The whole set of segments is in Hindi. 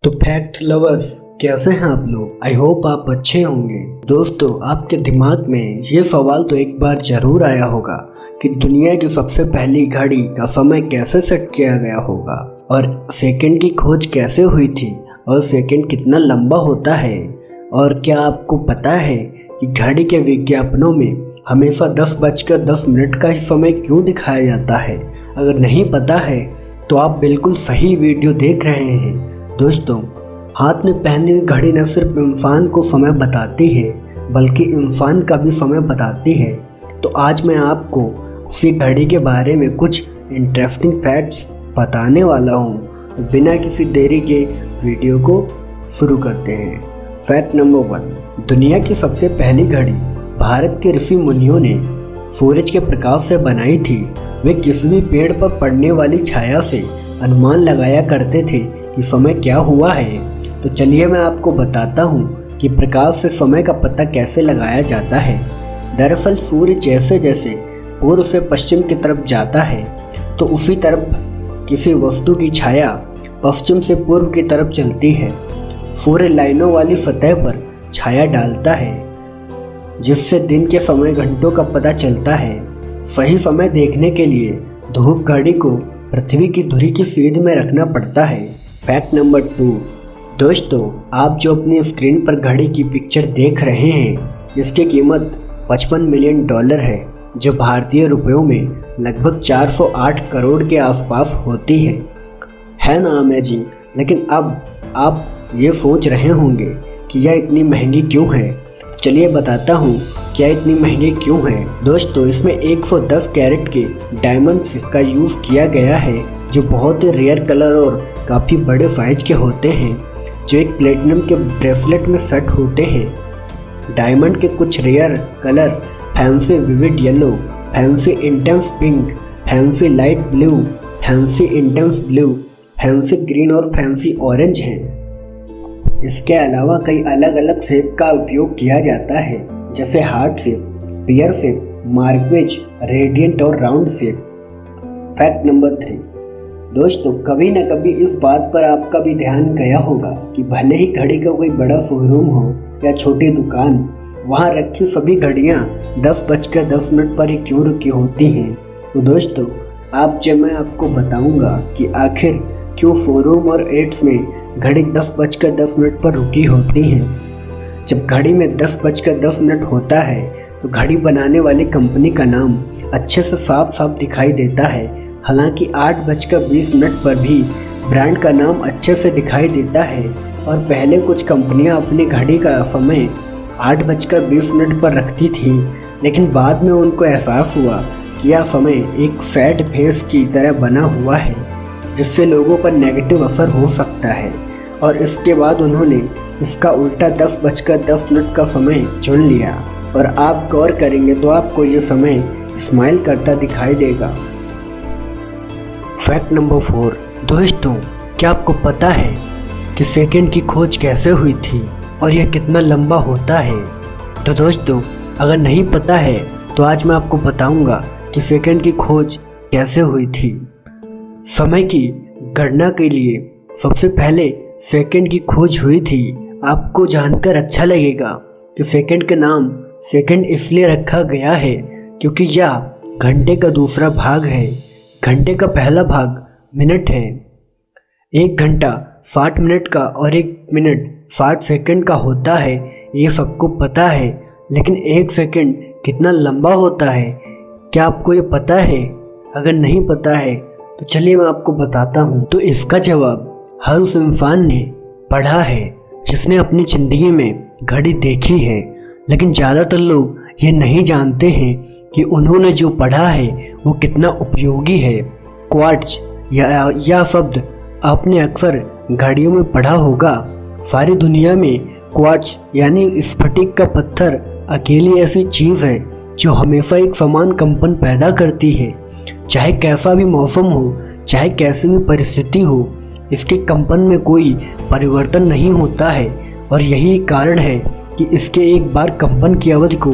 तो फैक्ट लवर्स, कैसे हैं आप लोग। आई होप आप अच्छे होंगे। दोस्तों, आपके दिमाग में ये सवाल तो एक बार जरूर आया होगा कि दुनिया की सबसे पहली घड़ी का समय कैसे सेट किया गया होगा और सेकंड की खोज कैसे हुई थी और सेकंड कितना लंबा होता है। और क्या आपको पता है कि घड़ी के विज्ञापनों में हमेशा 10:10 का ही समय क्यों दिखाया जाता है। अगर नहीं पता है तो आप बिल्कुल सही वीडियो देख रहे हैं। दोस्तों, हाथ में पहनी हुई घड़ी न सिर्फ इंसान को समय बताती है बल्कि इंसान का भी समय बताती है। तो आज मैं आपको उसी घड़ी के बारे में कुछ इंटरेस्टिंग फैक्ट्स बताने वाला हूँ। बिना किसी देरी के वीडियो को शुरू करते हैं। फैक्ट नंबर 1, दुनिया की सबसे पहली घड़ी भारत के ऋषि मुनियों ने सूरज के प्रकाश से बनाई थी। वे किसी भी पेड़ पर पड़ने वाली छाया से अनुमान लगाया करते थे कि समय क्या हुआ है। तो चलिए मैं आपको बताता हूँ कि प्रकाश से समय का पता कैसे लगाया जाता है। दरअसल सूर्य जैसे जैसे पूर्व से पश्चिम की तरफ जाता है तो उसी तरफ किसी वस्तु की छाया पश्चिम से पूर्व की तरफ चलती है। सूर्य लाइनों वाली सतह पर छाया डालता है जिससे दिन के समय घंटों का पता चलता है। सही समय देखने के लिए धूप घड़ी को पृथ्वी की धुरी की सीध में रखना पड़ता है। फैक्ट नंबर 2, दोस्तों, आप जो अपनी स्क्रीन पर घड़ी की पिक्चर देख रहे हैं इसकी कीमत $55 मिलियन है, जो भारतीय रुपयों में लगभग 408 करोड़ के आसपास होती है ना अमेजिंग। लेकिन अब आप ये सोच रहे होंगे कि यह इतनी महंगी क्यों है। चलिए बताता हूँ क्या इतनी महंगी क्यों है। दोस्तों, इसमें 110 कैरेट के डायमंड्स का यूज़ किया गया है जो बहुत ही रेयर कलर और काफ़ी बड़े साइज के होते हैं, जो एक प्लेटिनम के ब्रेसलेट में सेट होते हैं। डायमंड के कुछ rare colour fancy vivid yellow, fancy intense pink, fancy light blue, fancy intense blue, fancy green और फैंसी ऑरेंज हैं। इसके अलावा कई अलग अलग शेप का उपयोग किया जाता है, जैसे heart shape, pear shape, Marquez, radiant और राउंड शेप। फैक्ट नंबर 3, दोस्तों, कभी न कभी इस बात पर आपका भी ध्यान गया होगा कि भले ही घड़ी का कोई बड़ा शोरूम हो या छोटी दुकान, वहाँ रखी सभी घड़ियाँ 10:10 पर ही क्यों रुकी होती हैं। तो दोस्तों, मैं आपको बताऊंगा कि आखिर क्यों शोरूम और एड्स में घड़ी 10:10 पर रुकी होती हैं। जब घड़ी में 10:10 होता है तो घड़ी बनाने वाली कंपनी का नाम अच्छे से साफ साफ दिखाई देता है। हालांकि 8:20 पर भी ब्रांड का नाम अच्छे से दिखाई देता है और पहले कुछ कंपनियां अपनी घड़ी का समय 8:20 पर रखती थीं, लेकिन बाद में उनको एहसास हुआ कि यह समय एक सैड फेस की तरह बना हुआ है जिससे लोगों पर नेगेटिव असर हो सकता है, और इसके बाद उन्होंने इसका उल्टा 10:10 का समय चुन लिया। और आप गौर करेंगे तो आपको ये समय स्माइल करता दिखाई देगा। फैक्ट नंबर 4, दोस्तों, क्या आपको पता है कि सेकंड की खोज कैसे हुई थी और यह कितना लंबा होता है। तो दोस्तों, अगर नहीं पता है तो आज मैं आपको बताऊंगा कि सेकंड की खोज कैसे हुई थी। समय की गणना के लिए सबसे पहले सेकंड की खोज हुई थी। आपको जानकर अच्छा लगेगा कि सेकंड का नाम सेकंड इसलिए रखा गया है क्योंकि यह घंटे का दूसरा भाग है। घंटे का पहला भाग मिनट है। 1 घंटा 60 मिनट का और 1 मिनट 60 सेकंड का होता है, ये सबको पता है। लेकिन 1 सेकंड कितना लंबा होता है, क्या आपको ये पता है? अगर नहीं पता है तो चलिए मैं आपको बताता हूँ। तो इसका जवाब हर उस इंसान ने पढ़ा है जिसने अपनी ज़िंदगी में घड़ी देखी है। लेकिन ज़्यादातर लोग ये नहीं जानते हैं कि उन्होंने जो पढ़ा है वो कितना उपयोगी है। क्वार्ट्ज यह शब्द आपने अक्सर घड़ियों में पढ़ा होगा। सारी दुनिया में क्वार्ट्ज यानी स्फटिक का पत्थर अकेली ऐसी चीज़ है जो हमेशा एक समान कंपन पैदा करती है। चाहे कैसा भी मौसम हो, चाहे कैसी भी परिस्थिति हो, इसके कंपन में कोई परिवर्तन नहीं होता है। और यही कारण है कि इसके एक बार कंपन की अवधि को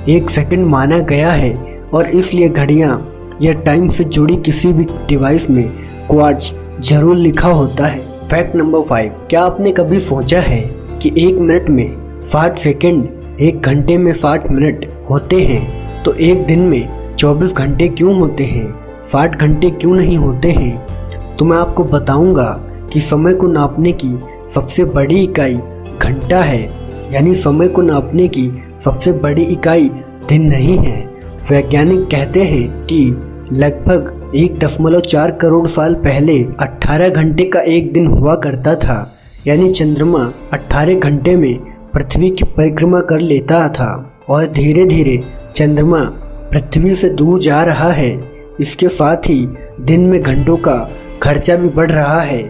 1 सेकंड माना गया है। और इसलिए घड़ियाँ या टाइम से जुड़ी किसी भी डिवाइस में क्वार्ट्ज जरूर लिखा होता है। फैक्ट नंबर 5, क्या आपने कभी सोचा है कि 1 मिनट में 60 सेकंड, 1 घंटे में 60 मिनट होते हैं, तो एक दिन में 24 घंटे क्यों होते हैं, 60 घंटे क्यों नहीं होते हैं? तो मैं आपको बताऊंगा कि समय को नापने की सबसे बड़ी इकाई घंटा है, यानी समय को नापने की सबसे बड़ी इकाई दिन नहीं है। वैज्ञानिक कहते हैं कि लगभग 1.4 करोड़ साल पहले 18 घंटे का एक दिन हुआ करता था, यानी चंद्रमा 18 घंटे में पृथ्वी की परिक्रमा कर लेता था और धीरे धीरे चंद्रमा पृथ्वी से दूर जा रहा है। इसके साथ ही दिन में घंटों का खर्चा भी बढ़ रहा है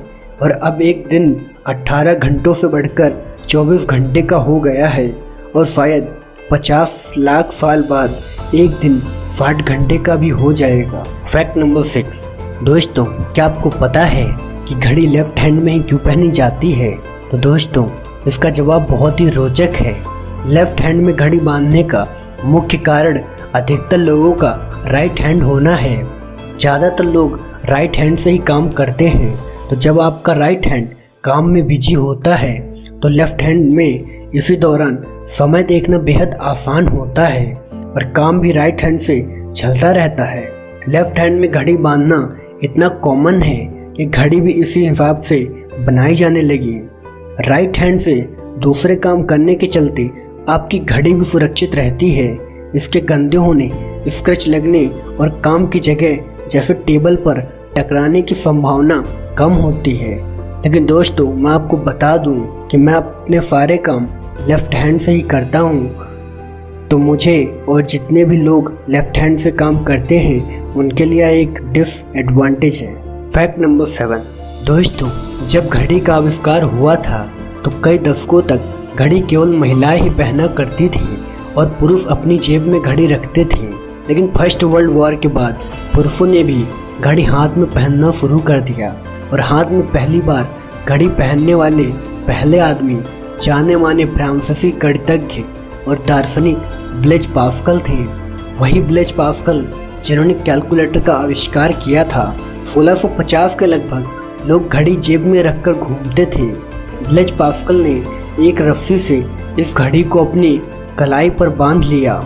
और अब एक दिन 18 घंटों से बढ़कर 24 घंटे का हो गया है और शायद 50 लाख साल बाद एक दिन 60 घंटे का भी हो जाएगा। फैक्ट नंबर 6, दोस्तों क्या आपको पता है कि घड़ी लेफ्ट हैंड में ही क्यों पहनी जाती है? तो दोस्तों इसका जवाब बहुत ही रोचक है। लेफ्ट हैंड में घड़ी बांधने का मुख्य कारण अधिकतर लोगों का राइट हैंड होना है। ज़्यादातर लोग राइट हैंड से ही काम करते हैं, तो जब आपका राइट हैंड काम में बिजी होता है तो लेफ्ट हैंड में इसी दौरान समय देखना बेहद आसान होता है और काम भी राइट हैंड से चलता रहता है। लेफ्ट हैंड में घड़ी बांधना इतना कॉमन है कि घड़ी भी इसी हिसाब से बनाई जाने लगी। राइट हैंड से दूसरे काम करने के चलते आपकी घड़ी भी सुरक्षित रहती है। इसके गंदे होने, स्क्रैच लगने और काम की जगह जैसे टेबल पर टकराने की संभावना कम होती है। लेकिन दोस्तों मैं आपको बता दूं कि मैं अपने सारे काम लेफ्ट हैंड से ही करता हूँ, तो मुझे और जितने भी लोग लेफ्ट हैंड से काम करते हैं उनके लिए एक डिसएडवांटेज है। फैक्ट नंबर 7, दोस्तों जब घड़ी का आविष्कार हुआ था तो कई दशकों तक घड़ी केवल महिलाएं ही पहना करती थी और पुरुष अपनी जेब में घड़ी रखते थे। लेकिन फर्स्ट वर्ल्ड वॉर के बाद पुरुषों ने भी घड़ी हाथ में पहनना शुरू कर दिया और हाथ में पहली बार घड़ी पहनने वाले पहले आदमी जाने माने फ्रांसीसी गणितज्ञ और दार्शनिक ब्लेज पास्कल थे। वही ब्लेज पास्कल जिन्होंने कैलकुलेटर का आविष्कार किया था। 1650 के लगभग लोग घड़ी जेब में रखकर घूमते थे। ब्लेज पास्कल ने एक रस्सी से इस घड़ी को अपनी कलाई पर बांध लिया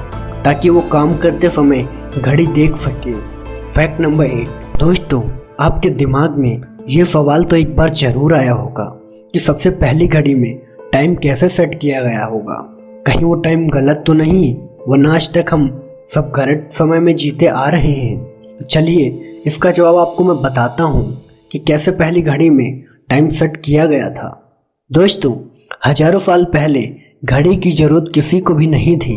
ताकि वो काम करते समय घड़ी देख सके। फैक्ट नंबर 8, दोस्तों आपके दिमाग में ये सवाल तो एक बार जरूर आया होगा कि सबसे पहली घड़ी में टाइम कैसे सेट किया गया होगा, कहीं वो टाइम गलत तो नहीं, वरना आज तक हम सब गलत समय में जीते आ रहे हैं। तो चलिए इसका जवाब आपको मैं बताता हूँ कि कैसे पहली घड़ी में टाइम सेट किया गया था। दोस्तों हजारों साल पहले घड़ी की जरूरत किसी को भी नहीं थी।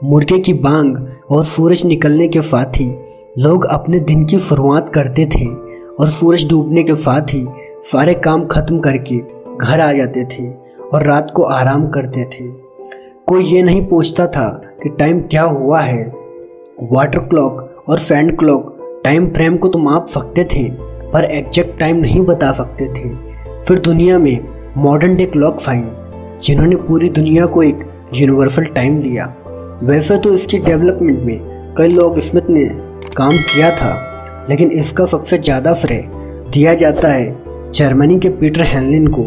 मुर्गे की बांग और सूरज निकलने के साथ ही लोग अपने दिन की शुरुआत करते थे और सूरज डूबने के साथ ही सारे काम खत्म करके घर आ जाते थे और रात को आराम करते थे। कोई ये नहीं पूछता था कि टाइम क्या हुआ है। वाटर क्लॉक और सैंड क्लॉक टाइम फ्रेम को तो माप सकते थे पर एग्जैक्ट टाइम नहीं बता सकते थे। फिर दुनिया में मॉडर्न डे क्लॉक्स आई जिन्होंने पूरी दुनिया को एक यूनिवर्सल टाइम दिया। वैसे तो इसकी डेवलपमेंट में कई लोग स्मिथ ने काम किया था, लेकिन इसका सबसे ज़्यादा श्रेय दिया जाता है जर्मनी के पीटर हेनलिन को।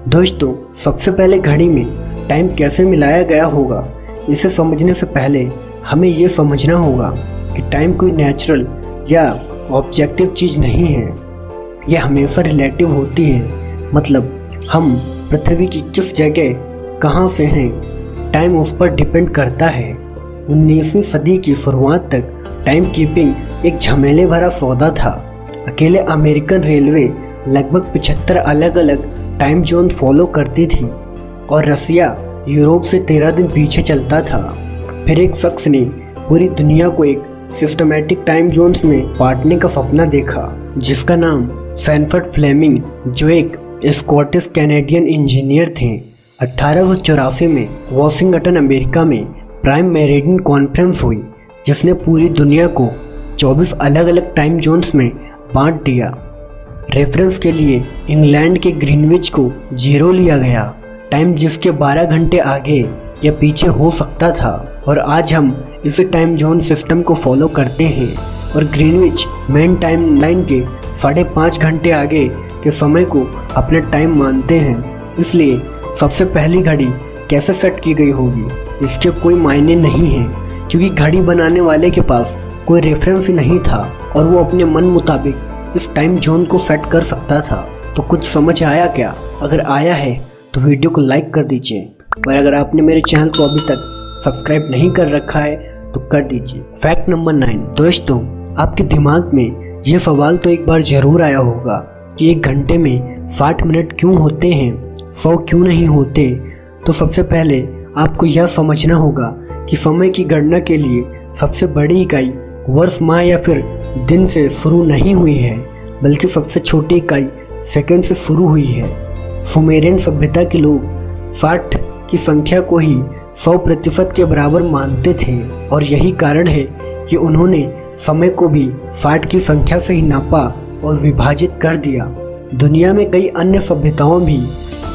दोस्तों सबसे पहले घड़ी में टाइम कैसे मिलाया गया होगा, इसे समझने से पहले हमें ये समझना होगा कि टाइम कोई नेचुरल या ऑब्जेक्टिव चीज़ नहीं है। यह हमेशा रिलेटिव होती है। मतलब हम पृथ्वी की किस जगह कहाँ से हैं, टाइम उस पर डिपेंड करता है। 19वीं सदी की शुरुआत तक टाइम कीपिंग एक झमेले भरा सौदा था। अकेले अमेरिकन रेलवे लगभग 75 अलग अलग टाइम जोन फॉलो करती थी और रसिया यूरोप से 13 दिन पीछे चलता था। फिर एक शख्स ने पूरी दुनिया को एक सिस्टमैटिक टाइम जोन्स में बांटने का सपना देखा जिसका नाम सैनफर्ड फ्लेमिंग, जो एक स्कॉटिश कैनेडियन इंजीनियर थे। 1884 में वॉशिंगटन अमेरिका में प्राइम मेरिडियन कॉन्फ्रेंस हुई जिसने पूरी दुनिया को 24 अलग अलग टाइम जोन्स में बांट दिया। रेफरेंस के लिए इंग्लैंड के ग्रीनविच को 0 लिया गया, टाइम जिसके 12 घंटे आगे या पीछे हो सकता था। और आज हम इसी टाइम जोन सिस्टम को फॉलो करते हैं और ग्रीनविच मेन टाइम लाइन के 5.5 घंटे आगे कि समय को अपना टाइम मानते हैं, इसलिए सबसे पहली घड़ी कैसे सेट की गई होगी इसके कोई मायने नहीं है, क्योंकि घड़ी बनाने वाले के पास कोई रेफरेंस ही नहीं था और वो अपने मन मुताबिक इस टाइम जोन को सेट कर सकता था। तो कुछ समझ आया क्या? अगर आया है तो वीडियो को लाइक कर दीजिए, और अगर आपने मेरे चैनल को अभी तक सब्सक्राइब नहीं कर रखा है तो कर दीजिए। Fact number 9। दोस्तों, आपके दिमाग में ये सवाल तो एक बार जरूर आया होगा कि एक घंटे में 60 मिनट क्यों होते हैं, 100 क्यों नहीं होते? तो सबसे पहले आपको यह समझना होगा कि समय की गणना के लिए सबसे बड़ी इकाई वर्ष, माह या फिर दिन से शुरू नहीं हुई है, बल्कि सबसे छोटी इकाई सेकंड से शुरू हुई है। सुमेरियन सभ्यता के लोग 60 की संख्या को ही 100% के बराबर मानते थे, और यही कारण है कि उन्होंने समय को भी 60 की संख्या से ही नापा और विभाजित कर दिया। दुनिया में कई अन्य सभ्यताओं भी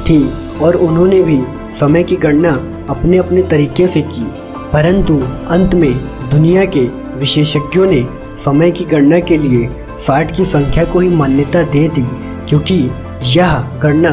थी और उन्होंने भी समय की गणना अपने अपने तरीके से की, परंतु अंत में दुनिया के विशेषज्ञों ने समय की गणना के लिए 60 की संख्या को ही मान्यता दे दी, क्योंकि यह गणना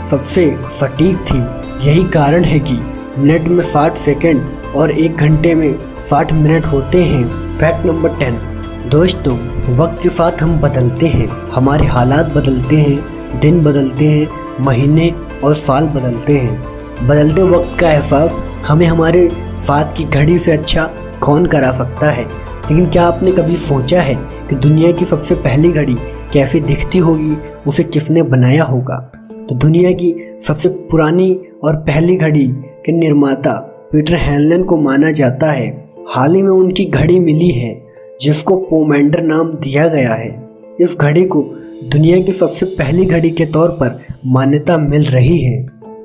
सबसे सटीक थी। यही कारण है कि मिनट में 60 सेकंड और एक घंटे में 60 मिनट होते हैं। Fact number 10। दोस्तों, वक्त के साथ हम बदलते हैं, हमारे हालात बदलते हैं, दिन बदलते हैं, महीने और साल बदलते हैं। बदलते वक्त का एहसास हमें हमारे साथ की घड़ी से अच्छा कौन करा सकता है? लेकिन क्या आपने कभी सोचा है कि दुनिया की सबसे पहली घड़ी कैसी दिखती होगी, उसे किसने बनाया होगा? तो दुनिया की सबसे पुरानी और पहली घड़ी के निर्माता पीटर हेनले को माना जाता है। हाल ही में उनकी घड़ी मिली है जिसको पोमेंडर नाम दिया गया है। इस घड़ी को दुनिया की सबसे पहली घड़ी के तौर पर मान्यता मिल रही है।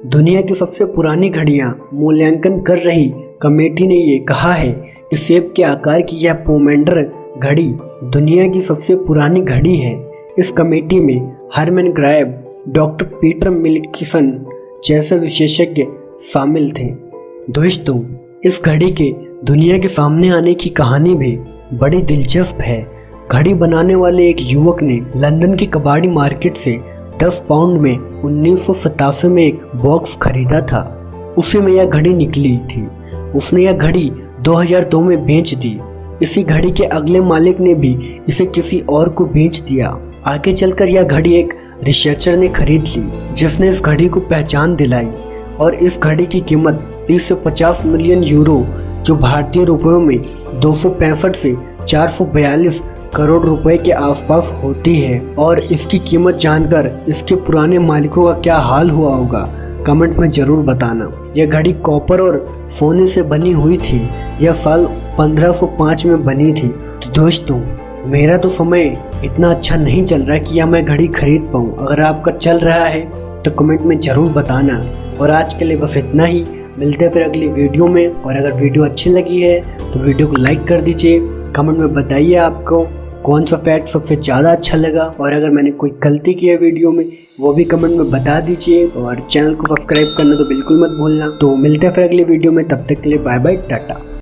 दुनिया की सबसे पुरानी घड़ियां मूल्यांकन कर रही कमेटी ने ये कहा है कि सेब के आकार की यह पोमेंडर घड़ी दुनिया की सबसे पुरानी घड़ी है। इस कमेटी में हरमन ग्राइब, डॉक्टर पीटर मिल्किसन जैसे विशेषज्ञ शामिल थे। दोस्तों, इस घड़ी के दुनिया के सामने आने की कहानी भी बड़ी दिलचस्प है। घड़ी बनाने वाले एक युवक ने लंदन की कबाड़ी मार्केट से 10 पाउंड में 1987 में एक बॉक्स खरीदा था। उसी में यह घड़ी निकली थी। उसने यह घड़ी 2002 में बेच दी। इसी घड़ी के अगले मालिक ने भी इसे किसी और को बेच दिया। आगे चलकर यह घड़ी एक रिसर्चर ने खरीद ली, जिसने इस घड़ी को पहचान दिलाई, और इस घड़ी की कीमत 30 से 50 मिलियन यूरो, जो भारतीय रुपयों में 265 से 442 करोड़ रुपए के आसपास होती है। और इसकी कीमत जानकर इसके पुराने मालिकों का क्या हाल हुआ होगा, कमेंट में जरूर बताना। यह घड़ी कॉपर और सोने से बनी हुई थी। यह साल 1505 में बनी थी। तो दोस्तों, मेरा तो समय इतना अच्छा नहीं चल रहा कि यह मैं घड़ी खरीद पाऊँ। अगर आपका चल रहा है तो कमेंट में ज़रूर बताना। और आज के लिए बस इतना ही। मिलते हैं फिर अगली वीडियो में। और अगर वीडियो अच्छी लगी है तो वीडियो को लाइक कर दीजिए। कमेंट में बताइए आपको कौन सा फैक्ट सबसे ज़्यादा अच्छा लगा, और अगर मैंने कोई गलती की है वीडियो में वो भी कमेंट में बता दीजिए। और चैनल को सब्सक्राइब करना तो बिल्कुल मत भूलना। तो मिलते हैं फिर अगली वीडियो में, तब तक के लिए बाय बाय, टाटा।